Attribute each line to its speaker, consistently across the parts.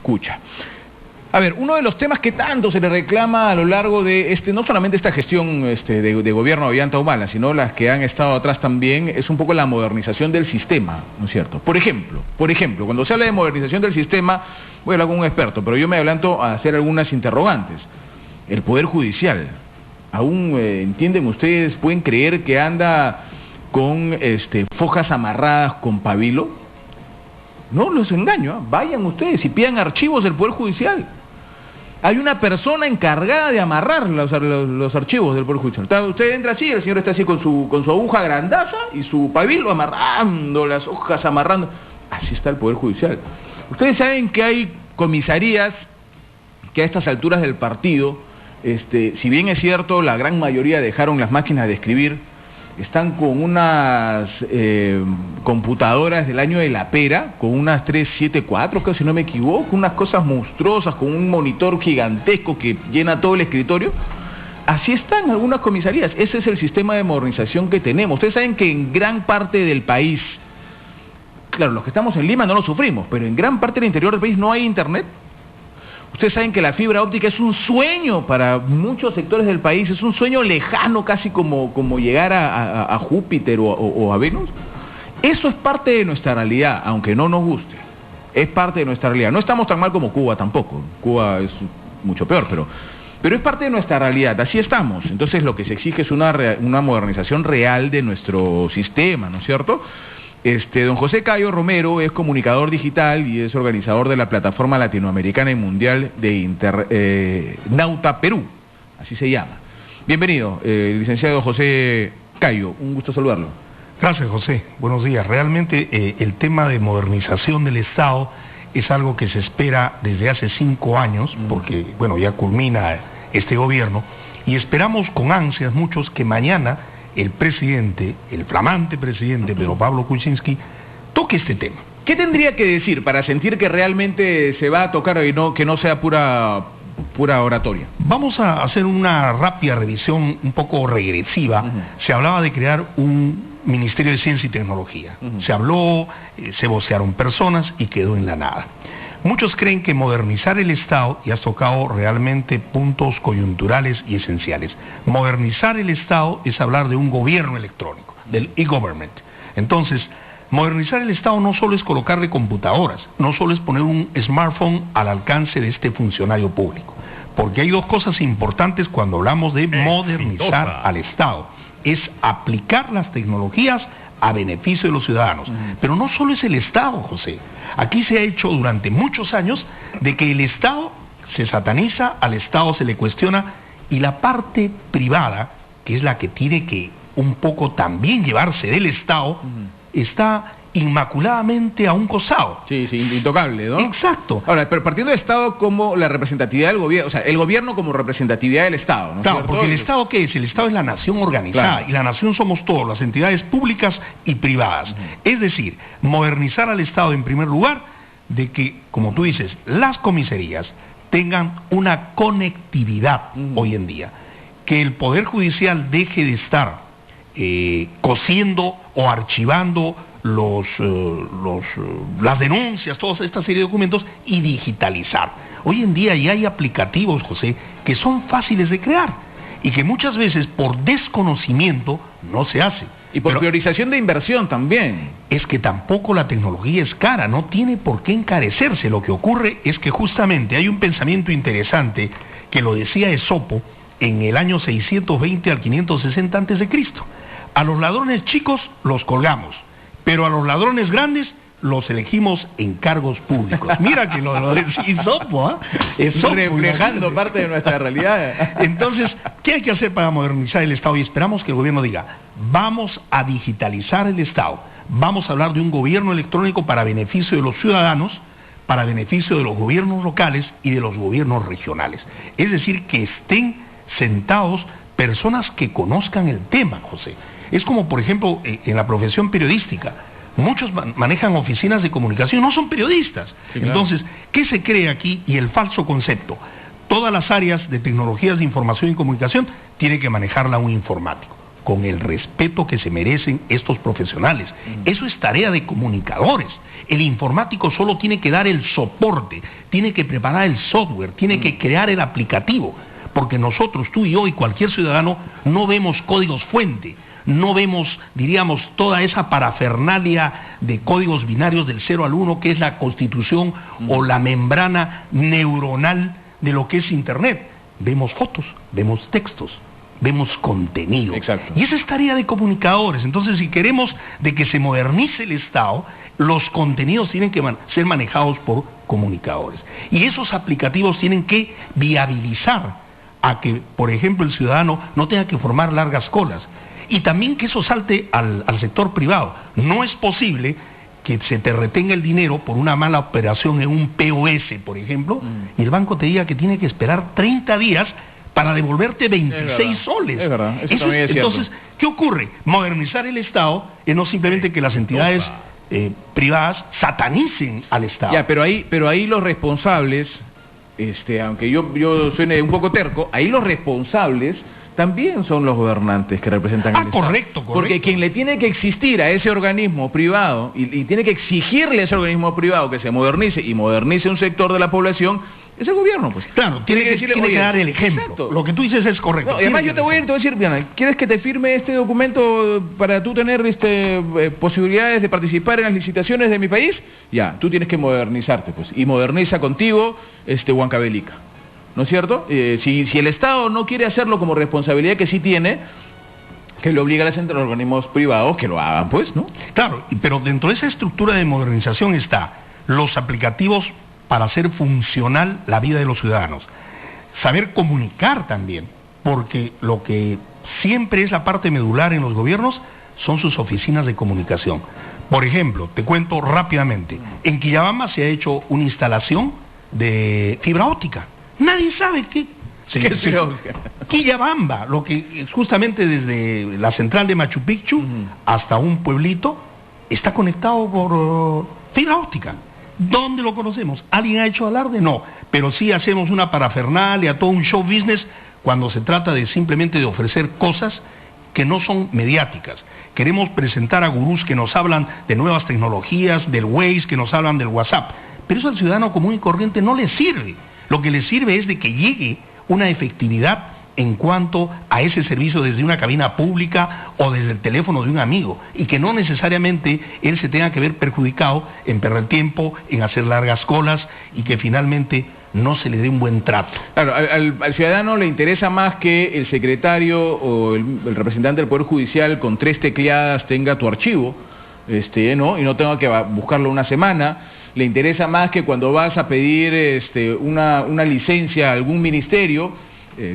Speaker 1: escucha. A ver, uno de los temas que tanto se le reclama a lo largo de no solamente esta gestión de gobierno de Ollanta Humala, sino las que han estado atrás también, es un poco la modernización del sistema, ¿no es cierto? Por ejemplo, cuando se habla de modernización del sistema, voy a hablar con un experto, pero yo me adelanto a hacer algunas interrogantes. El Poder Judicial, ¿aún entienden ustedes, pueden creer que anda con fojas amarradas con pabilo? No los engaño, vayan ustedes y pidan archivos del Poder Judicial. Hay una persona encargada de amarrar los archivos del Poder Judicial. Usted entra así, el señor está así con su aguja grandaza y su pabilo amarrando las hojas, amarrando. Así está el Poder Judicial. Ustedes saben que hay comisarías que a estas alturas del partido, si bien es cierto, la gran mayoría dejaron las máquinas de escribir, están con unas computadoras del año de la pera, con unas 374, creo, si no me equivoco, unas cosas monstruosas, con un monitor gigantesco que llena todo el escritorio. Así están algunas comisarías. Ese es el sistema de modernización que tenemos. Ustedes saben que en gran parte del país, claro, los que estamos en Lima no lo sufrimos, pero en gran parte del interior del país no hay internet. Ustedes saben que la fibra óptica es un sueño para muchos sectores del país, es un sueño lejano, casi como llegar a Júpiter o a Venus. Eso es parte de nuestra realidad, aunque no nos guste. Es parte de nuestra realidad. No estamos tan mal como Cuba tampoco. Cuba es mucho peor, pero es parte de nuestra realidad. Así estamos. Entonces lo que se exige es una modernización real de nuestro sistema, ¿no es cierto? Don José Cayo Romero es comunicador digital y es organizador de la plataforma latinoamericana y mundial de Nauta Perú, así se llama. Bienvenido, licenciado José Cayo, un gusto saludarlo.
Speaker 2: Gracias, José, buenos días. Realmente el tema de modernización del Estado es algo que se espera desde hace 5 años, porque, bueno, ya culmina este gobierno, y esperamos con ansias muchos que mañana el presidente, el flamante presidente Pedro Pablo Kuczynski, toque este tema.
Speaker 1: ¿Qué tendría que decir para sentir que realmente se va a tocar y que no sea pura oratoria?
Speaker 2: Vamos a hacer una rápida revisión un poco regresiva. Se hablaba de crear un Ministerio de Ciencia y Tecnología. Se habló, se vocearon personas y quedó en la nada. Muchos creen que modernizar el Estado, y has tocado realmente puntos coyunturales y esenciales, modernizar el Estado es hablar de un gobierno electrónico, del e-government. Entonces, modernizar el Estado no solo es colocarle computadoras, no solo es poner un smartphone al alcance de este funcionario público, porque hay dos cosas importantes cuando hablamos de modernizar al Estado, es aplicar las tecnologías a beneficio de los ciudadanos. Pero no solo es el Estado, José. Aquí se ha hecho durante muchos años de que el Estado se sataniza, al Estado se le cuestiona, y la parte privada, que es la que tiene que un poco también llevarse del Estado, está inmaculadamente a un costado.
Speaker 1: Sí, intocable, ¿no?
Speaker 2: Exacto.
Speaker 1: Ahora, pero partiendo del Estado como la representatividad del gobierno, o sea, el gobierno como representatividad del Estado, ¿no?
Speaker 2: Claro, porque el Estado, ¿qué es? El Estado es la nación organizada, claro, y la nación somos todos, las entidades públicas y privadas. Es decir, modernizar al Estado en primer lugar, de que, como tú dices, las comisarías tengan una conectividad hoy en día, que el Poder Judicial deje de estar cosiendo o archivando las denuncias, toda esta serie de documentos, y digitalizar. Hoy en día ya hay aplicativos, José, que son fáciles de crear y que muchas veces por desconocimiento no se hace.
Speaker 1: Y por priorización de inversión también.
Speaker 2: Es que tampoco la tecnología es cara, no tiene por qué encarecerse. Lo que ocurre es que justamente hay un pensamiento interesante que lo decía Esopo en el año 620 al 560 a.C. A los ladrones chicos los colgamos, pero a los ladrones grandes los elegimos en cargos públicos. Mira que lo de Esopo,
Speaker 1: Esopo, reflejando parte de nuestra realidad.
Speaker 2: Entonces, ¿qué hay que hacer para modernizar el Estado? Y esperamos que el gobierno diga, vamos a digitalizar el Estado, vamos a hablar de un gobierno electrónico para beneficio de los ciudadanos, para beneficio de los gobiernos locales y de los gobiernos regionales. Es decir, que estén sentados personas que conozcan el tema, José. Es como, por ejemplo, en la profesión periodística. Muchos manejan oficinas de comunicación, no son periodistas. Sí, claro. Entonces, ¿qué se cree aquí? Y el falso concepto. Todas las áreas de tecnologías de información y comunicación tiene que manejarla un informático. con el respeto que se merecen estos profesionales. Eso es tarea de comunicadores. El informático solo tiene que dar el soporte, tiene que preparar el software, tiene que crear el aplicativo, porque nosotros, tú y yo y cualquier ciudadano, no vemos códigos fuente, no vemos, diríamos, toda esa parafernalia de códigos binarios del 0 al 1 que es la constitución o la membrana neuronal de lo que es Internet. Vemos fotos, vemos textos, vemos contenido.
Speaker 1: Exacto.
Speaker 2: Y esa es tarea de comunicadores. Entonces, si queremos de que se modernice el Estado, los contenidos tienen que ser manejados por comunicadores. Y esos aplicativos tienen que viabilizar a que, por ejemplo, el ciudadano no tenga que formar largas colas. Y también que eso salte al sector privado. No es posible que se te retenga el dinero por una mala operación en un POS, por ejemplo, y el banco te diga que tiene que esperar 30 días para devolverte 26 soles.
Speaker 1: Es verdad, eso también es cierto.
Speaker 2: Entonces, ¿qué ocurre? Modernizar el Estado es no simplemente que las entidades privadas satanicen al Estado.
Speaker 1: Ya, pero ahí los responsables, aunque yo suene un poco terco, ahí los responsables también son los gobernantes que representan al Estado.
Speaker 2: Correcto.
Speaker 1: Porque quien le tiene que existir a ese organismo privado y tiene que exigirle a ese organismo privado que se modernice y modernice un sector de la población es el gobierno, pues.
Speaker 2: Claro, tiene que dar el ejemplo.
Speaker 1: Exacto.
Speaker 2: Lo que tú dices es correcto.
Speaker 1: No, y además yo te voy a decir, Diana, ¿quieres que te firme este documento para tú tener posibilidades de participar en las licitaciones de mi país? Ya, tú tienes que modernizarte, pues. Y moderniza contigo Huancavelica. ¿No es cierto? Si el Estado no quiere hacerlo como responsabilidad que sí tiene, que le obliga a los organismos privados que lo hagan, pues, ¿no?
Speaker 2: Claro, pero dentro de esa estructura de modernización está los aplicativos para hacer funcional la vida de los ciudadanos. Saber comunicar también, porque lo que siempre es la parte medular en los gobiernos son sus oficinas de comunicación. Por ejemplo, te cuento rápidamente, en Quillabamba se ha hecho una instalación de fibra óptica. Nadie sabe qué. Quillabamba, lo que justamente desde la central de Machu Picchu hasta un pueblito está conectado por fibra óptica. ¿Dónde lo conocemos? ¿Alguien ha hecho alarde? No, pero sí hacemos una parafernalia, todo un show business cuando se trata de simplemente de ofrecer cosas que no son mediáticas. Queremos presentar a gurús que nos hablan de nuevas tecnologías, del Waze, que nos hablan del WhatsApp, pero eso al ciudadano común y corriente no le sirve. Lo que le sirve es de que llegue una efectividad en cuanto a ese servicio desde una cabina pública o desde el teléfono de un amigo, y que no necesariamente él se tenga que ver perjudicado en perder tiempo, en hacer largas colas, y que finalmente no se le dé un buen trato.
Speaker 1: Claro, al ciudadano le interesa más que el secretario o el representante del Poder Judicial con 3 tecleadas tenga tu archivo, ¿no? Y no tenga que buscarlo una semana. Le interesa más que cuando vas a pedir una licencia a algún ministerio,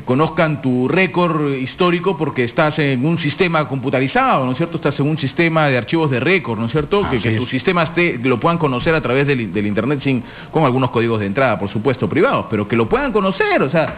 Speaker 1: conozcan tu récord histórico porque estás en un sistema computarizado, ¿no es cierto? Estás en un sistema de archivos de récord, ¿no es cierto? Que tus sistemas lo puedan conocer a través del Internet con algunos códigos de entrada, por supuesto, privados, pero que lo puedan conocer, o sea,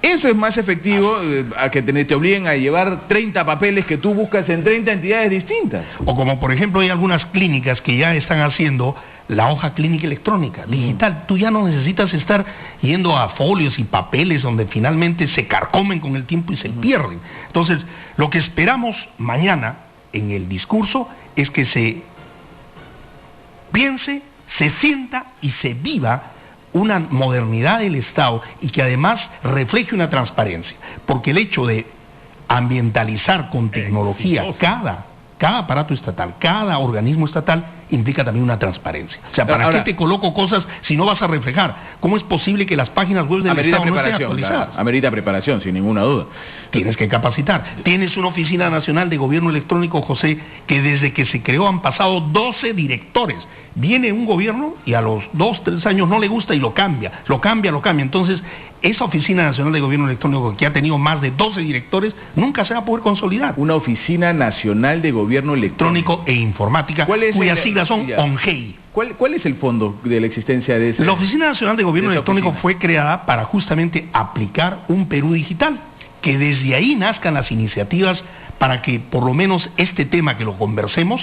Speaker 1: eso es más efectivo a que te obliguen a llevar 30 papeles que tú buscas en 30 entidades distintas.
Speaker 2: O como por ejemplo hay algunas clínicas que ya están haciendo la hoja clínica electrónica, digital. Tú ya no necesitas estar yendo a folios y papeles donde finalmente se carcomen con el tiempo y se pierden. Entonces, lo que esperamos mañana en el discurso es que se piense, se sienta y se viva una modernidad del Estado y que además refleje una transparencia. Porque el hecho de ambientalizar con tecnología cada aparato estatal, cada organismo estatal, implica también una transparencia. O sea, ¿para qué te coloco cosas si no vas a reflejar? ¿Cómo es posible que las páginas web del Estado no estén actualizadas?
Speaker 1: Claro, amerita preparación, sin ninguna duda.
Speaker 2: Tienes que capacitar. Tienes una Oficina Nacional de Gobierno Electrónico, José, que desde que se creó han pasado 12 directores. Viene un gobierno y a los 2, 3 años no le gusta y lo cambia. Entonces, esa Oficina Nacional de Gobierno Electrónico, que ha tenido más de 12 directores, nunca se va a poder consolidar.
Speaker 1: Una Oficina Nacional de Gobierno Electrónico
Speaker 2: e Informática, cuyas siglas son ONGEI.
Speaker 1: ¿Cuál es el fondo de la existencia de esa?
Speaker 2: La Oficina Nacional de Gobierno Electrónico fue creada para justamente aplicar un Perú digital, que desde ahí nazcan las iniciativas para que por lo menos este tema que lo conversemos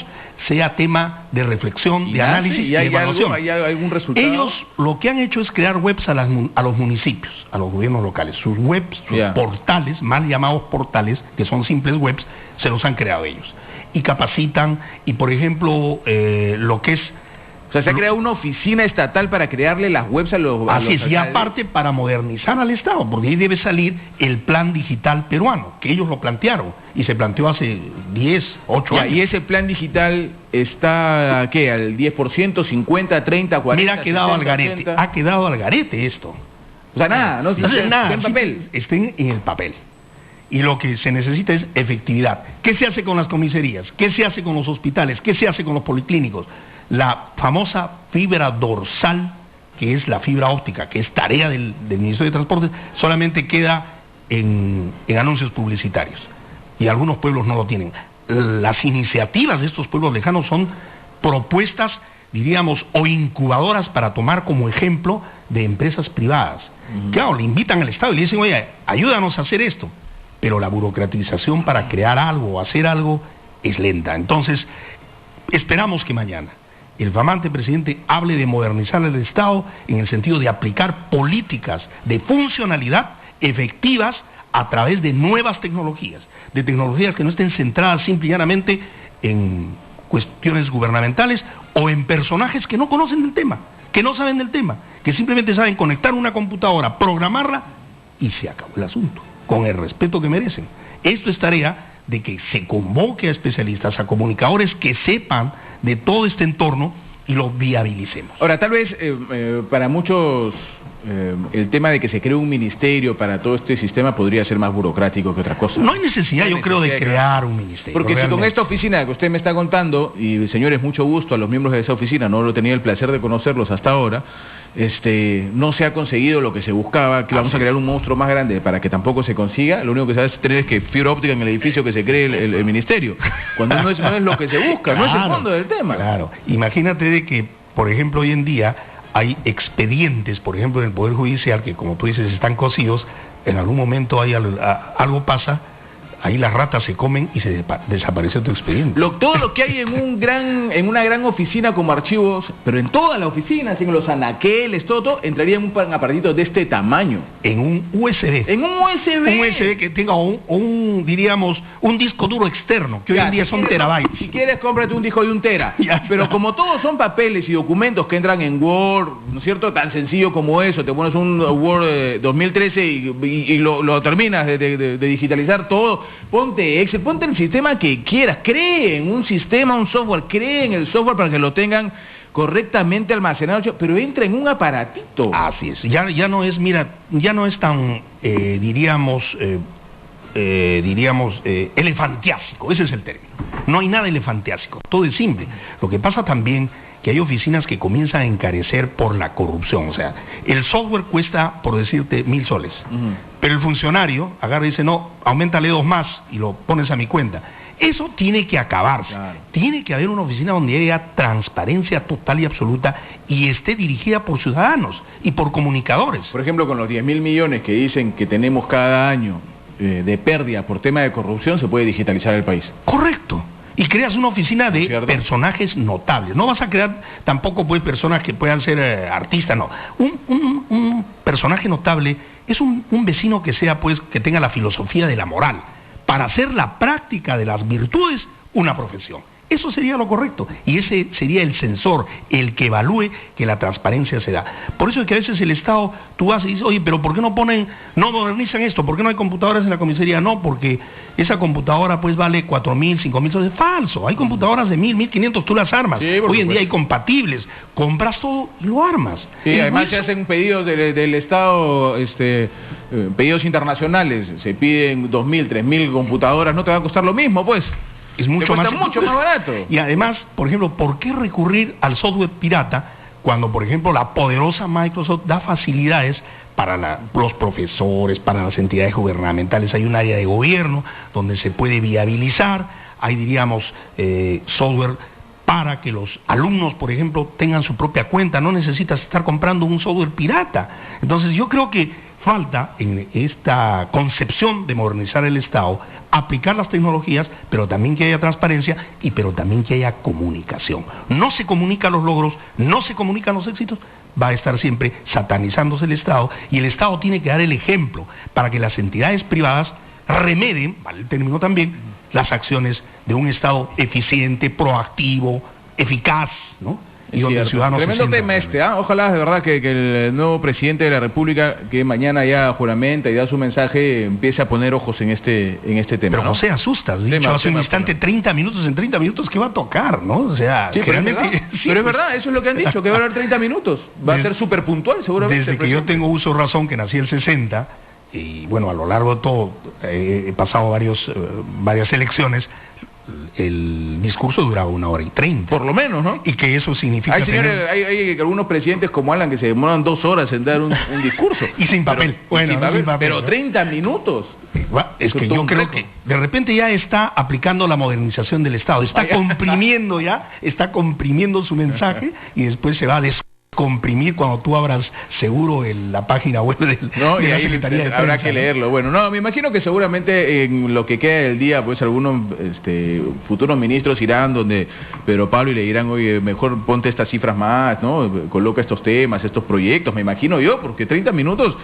Speaker 2: sea tema de reflexión, de análisis y de evaluación.
Speaker 1: ¿Hay algún resultado?
Speaker 2: Ellos lo que han hecho es crear webs a los municipios, a los gobiernos locales. Sus webs, sus portales, mal llamados portales, que son simples webs, se los han creado ellos. Y capacitan, y por ejemplo, lo que es...
Speaker 1: O sea, se ha creado una oficina estatal para crearle las webs a los...
Speaker 2: Así es, y aparte para modernizar al Estado, porque ahí debe salir el plan digital peruano, que ellos lo plantearon, y se planteó hace 10, 8 años.
Speaker 1: ¿Y ese plan digital está, qué, al 10%, 50, 30, 40?
Speaker 2: Mira, ha quedado 60, al garete, 80. Ha quedado al garete esto.
Speaker 1: O sea, nada, no
Speaker 2: está nada,
Speaker 1: en papel.
Speaker 2: Estén en el papel. Y lo que se necesita es efectividad. ¿Qué se hace con las comisarías? ¿Qué se hace con los hospitales? ¿Qué se hace con los policlínicos? La famosa fibra dorsal, que es la fibra óptica, que es tarea del Ministerio de Transportes, solamente queda en anuncios publicitarios. Y algunos pueblos no lo tienen. Las iniciativas de estos pueblos lejanos son propuestas, diríamos, o incubadoras para tomar como ejemplo de empresas privadas. Claro, le invitan al Estado y le dicen, oye, ayúdanos a hacer esto. Pero la burocratización para crear algo o hacer algo es lenta. Entonces, esperamos que mañana el flamante presidente hable de modernizar el Estado en el sentido de aplicar políticas de funcionalidad efectivas a través de nuevas tecnologías, de tecnologías que no estén centradas simple y llanamente en cuestiones gubernamentales o en personajes que no conocen del tema, que no saben del tema, que simplemente saben conectar una computadora, programarla y se acabó el asunto, con el respeto que merecen. Esto es tarea de que se convoque a especialistas, a comunicadores que sepan de todo este entorno y lo viabilicemos.
Speaker 1: Ahora, tal vez para muchos el tema de que se cree un ministerio para todo este sistema podría ser más burocrático que otra cosa.
Speaker 2: No hay necesidad, yo creo, de crear un ministerio.
Speaker 1: Porque realmente, si con esta oficina que usted me está contando, y señores, mucho gusto a los miembros de esa oficina, no lo tenía el placer de conocerlos hasta ahora, no se ha conseguido lo que se buscaba, que vamos a crear un monstruo más grande para que tampoco se consiga. Lo único que se hace tener es que fibra óptica en el edificio que se cree el ministerio, cuando no es lo que se busca, claro, no es el fondo del tema.
Speaker 2: Claro, imagínate de que, por ejemplo, hoy en día hay expedientes, por ejemplo, en el Poder Judicial, que como tú dices, están cosidos, en algún momento hay algo pasa, ahí las ratas se comen y se desaparece tu expediente.
Speaker 1: Todo lo que hay en una gran oficina como archivos, pero en toda la oficina, en los anaqueles, todo entraría en un aparatito de este tamaño.
Speaker 2: En un USB.
Speaker 1: En un USB.
Speaker 2: Un USB que tenga diríamos, un disco duro externo, que hoy en día son terabytes.
Speaker 1: Si quieres, cómprate un disco de 1 tera. Pero como todos son papeles y documentos que entran en Word, ¿no es cierto? Tan sencillo como eso, te pones un Word 2013 y lo terminas de digitalizar todo. Ponte Excel, ponte el sistema que quieras, cree en un sistema, un software, cree en el software para que lo tengan correctamente almacenado, pero entra en un aparatito.
Speaker 2: Así es, ya no es, mira, ya no es tan, diríamos, elefantiásico, ese es el término. No hay nada elefantiásico, todo es simple. Lo que pasa también que hay oficinas que comienzan a encarecer por la corrupción. O sea, el software cuesta, por decirte, 1,000 soles. Pero el funcionario agarra y dice, no, auméntale 2 más y lo pones a mi cuenta. Eso tiene que acabarse. Claro. Tiene que haber una oficina donde haya transparencia total y absoluta y esté dirigida por ciudadanos y por comunicadores.
Speaker 1: Por ejemplo, con los 10.000 millones que dicen que tenemos cada año de pérdida por tema de corrupción, se puede digitalizar el país.
Speaker 2: Correcto. Y creas una oficina de personajes notables. No vas a crear tampoco pues personas que puedan ser artistas, no. Un personaje notable es un vecino que sea pues que tenga la filosofía de la moral, para hacer la práctica de las virtudes una profesión. Eso sería lo correcto, y ese sería el censor, el que evalúe que la transparencia se da. Por eso es que a veces el Estado, tú vas y dices, oye, pero ¿por qué no modernizan esto? ¿Por qué no hay computadoras en la comisaría? No, porque esa computadora pues vale 4.000, 5.000 soles. Falso, hay computadoras de 1.000, 1.500, tú las armas. Sí, hoy en día hay compatibles, compras todo y lo armas.
Speaker 1: Sí, además se hacen pedidos del Estado, pedidos internacionales, se piden 2.000, 3.000 computadoras, no te va a costar lo mismo, pues.
Speaker 2: Es mucho más
Speaker 1: barato.
Speaker 2: Y además, por ejemplo, ¿por qué recurrir al software pirata cuando, por ejemplo, la poderosa Microsoft da facilidades para los profesores, para las entidades gubernamentales? Hay un área de gobierno donde se puede viabilizar, hay, diríamos, software para que los alumnos, por ejemplo, tengan su propia cuenta, no necesitas estar comprando un software pirata. Entonces yo creo que falta en esta concepción de modernizar el Estado, aplicar las tecnologías, pero también que haya transparencia pero también que haya comunicación. No se comunican los logros, no se comunican los éxitos, va a estar siempre satanizándose el Estado, y el Estado tiene que dar el ejemplo para que las entidades privadas remedien, vale el término también, las acciones de un Estado eficiente, proactivo, eficaz, ¿no? Y donde el ciudadano
Speaker 1: tremendo tema este, ojalá de verdad que el nuevo presidente de la República, que mañana ya juramenta y da su mensaje, empiece a poner ojos en este tema.
Speaker 2: Pero
Speaker 1: ¿no?
Speaker 2: José, asustas, dicho hace un instante, 30 minutos, en 30 minutos, ¿qué va a tocar, no? O sea,
Speaker 1: sí, pero es verdad, eso es lo que han dicho, que va a haber 30 minutos, va a ser súper puntual seguramente.
Speaker 2: Desde que yo tengo uso de razón, que nací el 60, y bueno, a lo largo de todo, he pasado varias elecciones, el discurso duraba 1h30.
Speaker 1: Por lo menos, ¿no?
Speaker 2: Y que eso significa...
Speaker 1: Hay, señores, hay algunos presidentes como Alan que se demoran 2 horas en dar un discurso.
Speaker 2: Y sin papel.
Speaker 1: Sin papel, pero 30 minutos.
Speaker 2: Es que yo creo que de repente ya está aplicando la modernización del Estado. Está comprimiendo su mensaje y después se va a comprimir cuando tú abras seguro la página web de la Secretaría de Defensa.
Speaker 1: Habrá que leerlo. Bueno, no, me imagino que seguramente en lo que queda del día, pues algunos futuros ministros irán donde Pedro Pablo y le dirán, oye, mejor ponte estas cifras más, ¿no? Coloca estos temas, estos proyectos, me imagino yo, porque 30 minutos...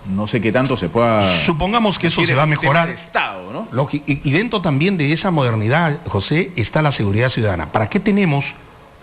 Speaker 1: no sé qué tanto se pueda...
Speaker 2: Supongamos que eso se va a mejorar.
Speaker 1: Estado, ¿no?
Speaker 2: Y dentro también de esa modernidad, José, está la seguridad ciudadana. ¿Para qué tenemos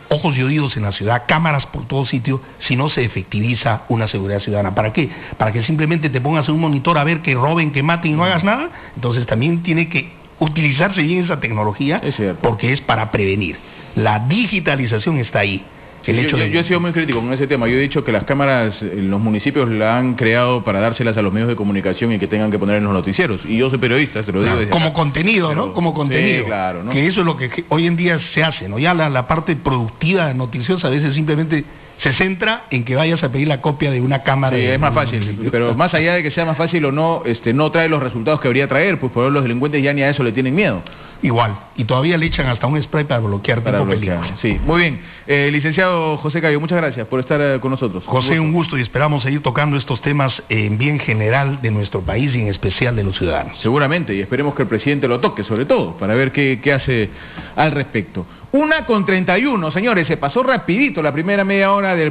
Speaker 2: ojos y oídos en la ciudad, cámaras por todo sitio, si no se efectiviza una seguridad ciudadana? ¿Para qué? ¿Para que simplemente te pongas en un monitor a ver que roben, que maten y no hagas nada? Entonces también tiene que utilizarse bien esa tecnología, porque es para prevenir. La digitalización está ahí. Yo
Speaker 1: he sido muy crítico con ese tema. Yo he dicho que las cámaras en los municipios la han creado para dárselas a los medios de comunicación y que tengan que poner en los noticieros. Y yo soy periodista, te lo digo.
Speaker 2: Como acá. Contenido, pero, ¿no? Como contenido.
Speaker 1: Sí, claro, ¿no?
Speaker 2: Que eso es lo que hoy en día se hace, ¿no? Ya la parte productiva, noticiosa, a veces simplemente se centra en que vayas a pedir la copia de una cámara.
Speaker 1: Sí, es más fácil, pero más allá de que sea más fácil o no, no trae los resultados que debería traer, pues por los delincuentes ya ni a eso le tienen miedo.
Speaker 2: Igual, y todavía le echan hasta un spray para bloquear.
Speaker 1: Sí, muy bien. Licenciado José Cayo, muchas gracias por estar con nosotros.
Speaker 2: José, un gusto, y esperamos seguir tocando estos temas en bien general de nuestro país y en especial de los ciudadanos.
Speaker 1: Seguramente, y esperemos que el presidente lo toque, sobre todo, para ver qué hace al respecto. 1:31, señores, se pasó rapidito la primera media hora del